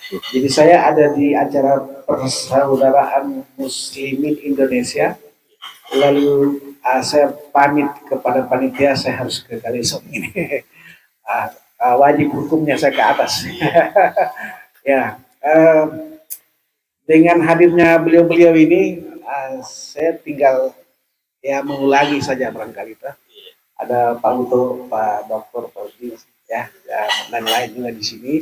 Jadi saya ada di acara persaudaraan Muslimin Indonesia. Lalu saya pamit kepada panitia, saya harus ke Kalisong ini. Wajib hukumnya saya ke atas. Ya, dengan hadirnya beliau-beliau ini, saya tinggal ya mengulangi saja barangkali. Ada Pak Uto, Pak Dokter, Pak Udi, ya, dan lain juga di sini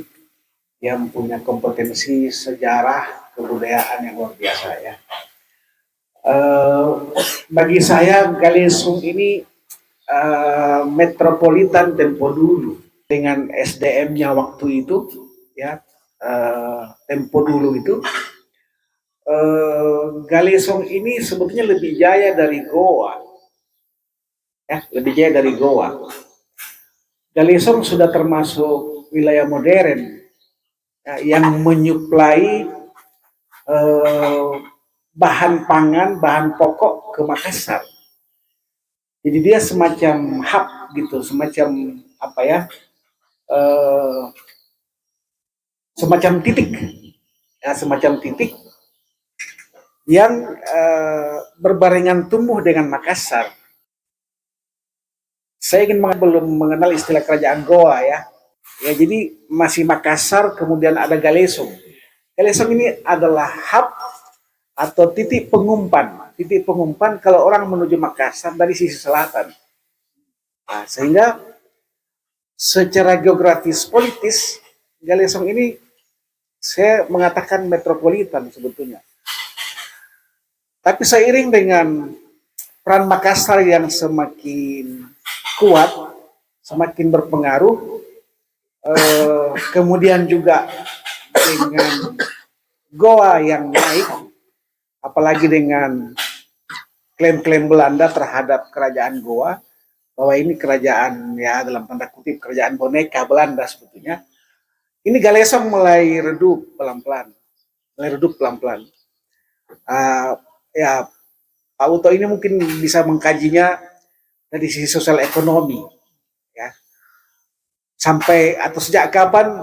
yang punya kompetensi sejarah kebudayaan yang luar biasa ya. Bagi saya Galesung ini metropolitan tempo dulu dengan SDM-nya waktu itu ya, tempo dulu itu Galesong ini sebetulnya lebih jaya dari Goa ya, lebih jaya dari Goa. Galesong sudah termasuk wilayah modern ya, yang menyuplai bahan pangan, bahan pokok ke Makassar. Jadi dia semacam hub gitu, semacam apa ya, semacam titik, ya, semacam titik yang berbarengan tumbuh dengan Makassar. Saya ingin belum mengenal istilah kerajaan Goa ya. Ya jadi masih Makassar, kemudian ada Galesong. Galesong ini adalah hub atau titik pengumpan. Titik pengumpan kalau orang menuju Makassar dari sisi selatan. Nah, sehingga secara geografis politis Galesong ini saya mengatakan metropolitan sebetulnya. Tapi seiring dengan peran Makassar yang semakin kuat, semakin berpengaruh, kemudian juga dengan Goa yang naik, apalagi dengan klaim-klaim Belanda terhadap kerajaan Goa, bahwa ini kerajaan ya dalam tanda kutip kerajaan boneka Belanda sebetulnya. Ini Galesong mulai redup pelan-pelan, Ya Pak Uto ini mungkin bisa mengkajinya dari sisi sosial ekonomi, ya. Sampai atau sejak kapan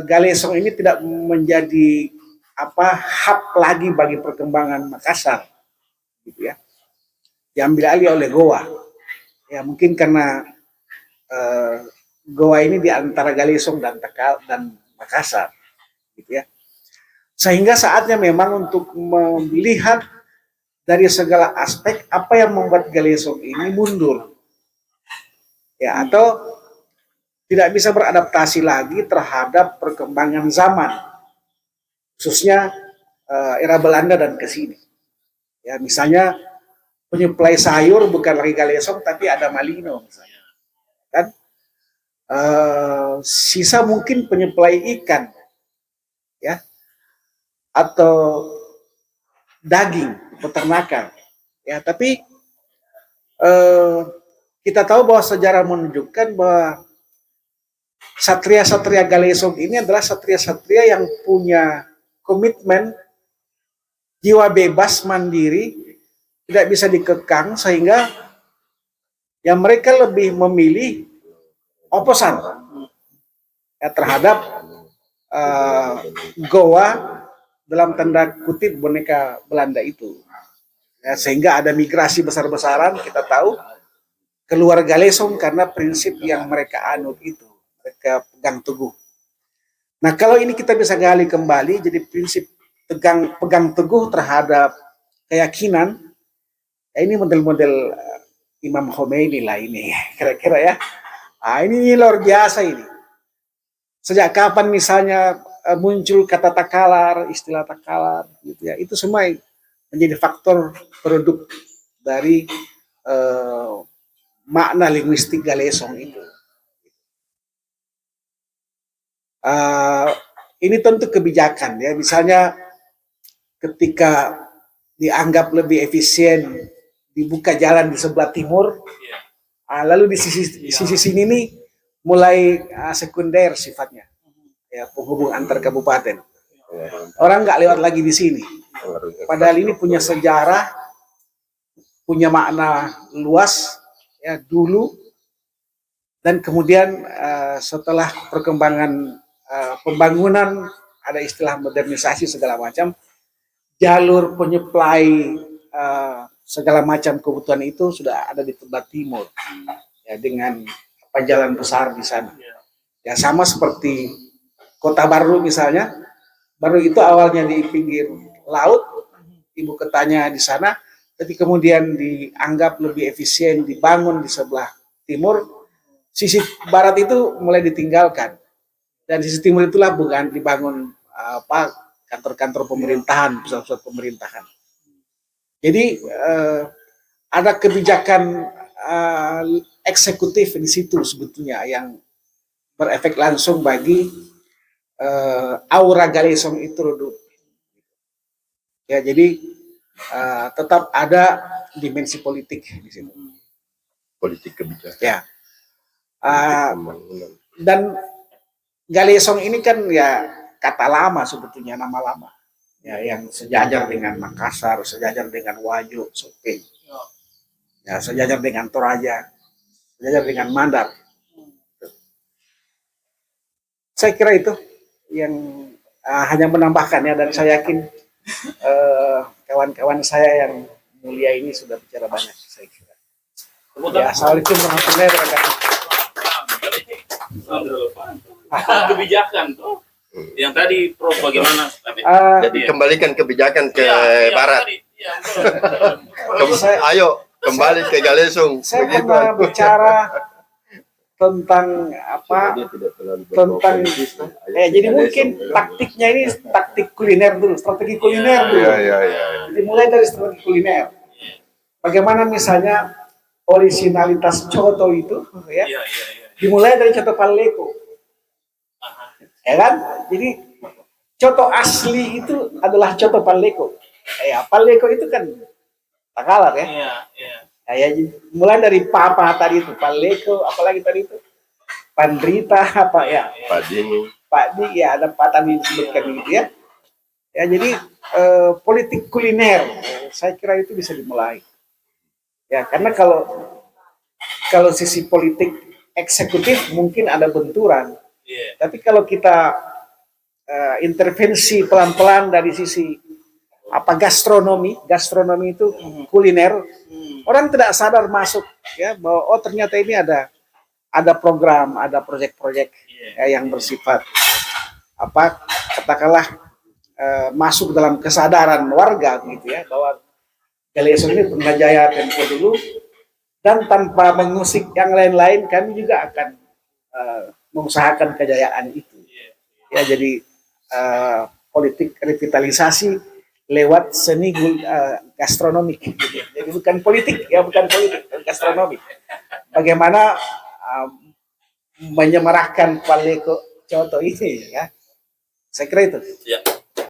Galesong ini tidak menjadi hub lagi bagi perkembangan Makassar, gitu ya. Diambil alih oleh Goa. Ya mungkin karena Goa ini di antara Galesong dan Makassar, gitu ya. Sehingga saatnya memang untuk melihat dari segala aspek apa yang membuat Galesong ini mundur, ya, atau tidak bisa beradaptasi lagi terhadap perkembangan zaman, khususnya era Belanda dan kesini. Ya, misalnya penyuplai sayur bukan lagi Galesong tapi ada Malino misalnya, kan? Sisa mungkin penyuplai ikan, ya, atau daging peternakan, ya. Tapi kita tahu bahwa sejarah menunjukkan bahwa satria-satria Galesong ini adalah satria-satria yang punya komitmen, jiwa bebas, mandiri, tidak bisa dikekang, sehingga yang mereka lebih memilih oposan ya, terhadap Goa dalam tanda kutip boneka Belanda itu. Ya, sehingga ada migrasi besar-besaran, kita tahu, keluar Galesong karena prinsip yang mereka anut itu, mereka pegang teguh. Nah kalau ini kita bisa gali kembali, jadi prinsip pegang teguh terhadap keyakinan, ya ini model-model Imam Khomeini lah ini, kira-kira ya. Nah, ini luar biasa ini. Sejak kapan misalnya muncul kata takalar, istilah takalar, gitu ya, itu semua menjadi faktor produk dari makna linguistik Galesong itu. Ini tentu kebijakan ya, misalnya ketika dianggap lebih efisien dibuka jalan di sebelah timur, lalu di sisi sini nih mulai sekunder sifatnya, ya, penghubung antar kabupaten. Orang nggak lewat lagi di sini. Padahal ini punya sejarah, punya makna luas ya dulu, dan kemudian setelah perkembangan pembangunan ada istilah modernisasi segala macam, jalur penyuplai segala macam kebutuhan itu sudah ada di sebelah timur, ya, dengan jalan besar di sana. Ya sama seperti Kota Baru misalnya, Baru itu awalnya di pinggir laut, ibu kotanya di sana, tapi kemudian dianggap lebih efisien dibangun di sebelah timur. Sisi barat itu mulai ditinggalkan, dan sisi timur itulah bukan dibangun kantor-kantor pemerintahan, pusat-pusat pemerintahan. Jadi ada kebijakan eksekutif di situ sebetulnya yang berefek langsung bagi aura Galesong itu. Ya, jadi tetap ada dimensi politik di situ. Politik kebijakan. Ya. Dan Galesong ini kan ya kata lama sebetulnya, nama lama. Ya, yang sejajar dengan Makassar, sejajar dengan Wajo, Sopeng, ya, sejajar dengan Toraja, sejajar dengan Mandar. Saya kira itu yang hanya menambahkan ya, dan saya yakin kawan-kawan saya yang mulia ini sudah bicara banyak, saya kira. Ya, assalamualaikum warahmatullahi wabarakatuh. Kebijakan tuh. Yang tadi Prof bagaimana? Jadi kembalikan kebijakan ke barat. Ayo kembali ke Galesong. Saya pernah bicara tentang apa? Tentang jadi mungkin taktiknya ini taktik kuliner dulu, strategi kuliner dulu. Jadi mulai dari strategi kuliner. Bagaimana misalnya originalitas coto itu, ya? Dimulai dari coto Paleko. Ya kan? Jadi coto asli itu adalah coto Paleko. Ya, Paleko itu kan Takalar ya. Ya, mulai dari papa tadi itu, Paleko, apalagi tadi itu, Pandrita apa ya? Padi ya, ada Pak tadi disebutkan gitu ya. Ya, jadi politik kuliner, saya kira itu bisa dimulai. Ya, karena kalau sisi politik eksekutif mungkin ada benturan. Tapi kalau kita intervensi pelan-pelan dari sisi gastronomi itu kuliner, orang tidak sadar masuk ya bahwa ternyata ini ada program, ada proyek-proyek yang bersifat katakanlah masuk dalam kesadaran warga gitu ya, bahwa Galesong ini pernah jaya tempo dulu, dan tanpa mengusik yang lain-lain kami juga akan mengusahakan kejayaan itu. Ya, jadi politik revitalisasi lewat seni gastronomik. Gitu. Jadi bukan politik, gastronomik. Bagaimana menyemarahkan Paleko Coto ini, ya? Saya kira itu.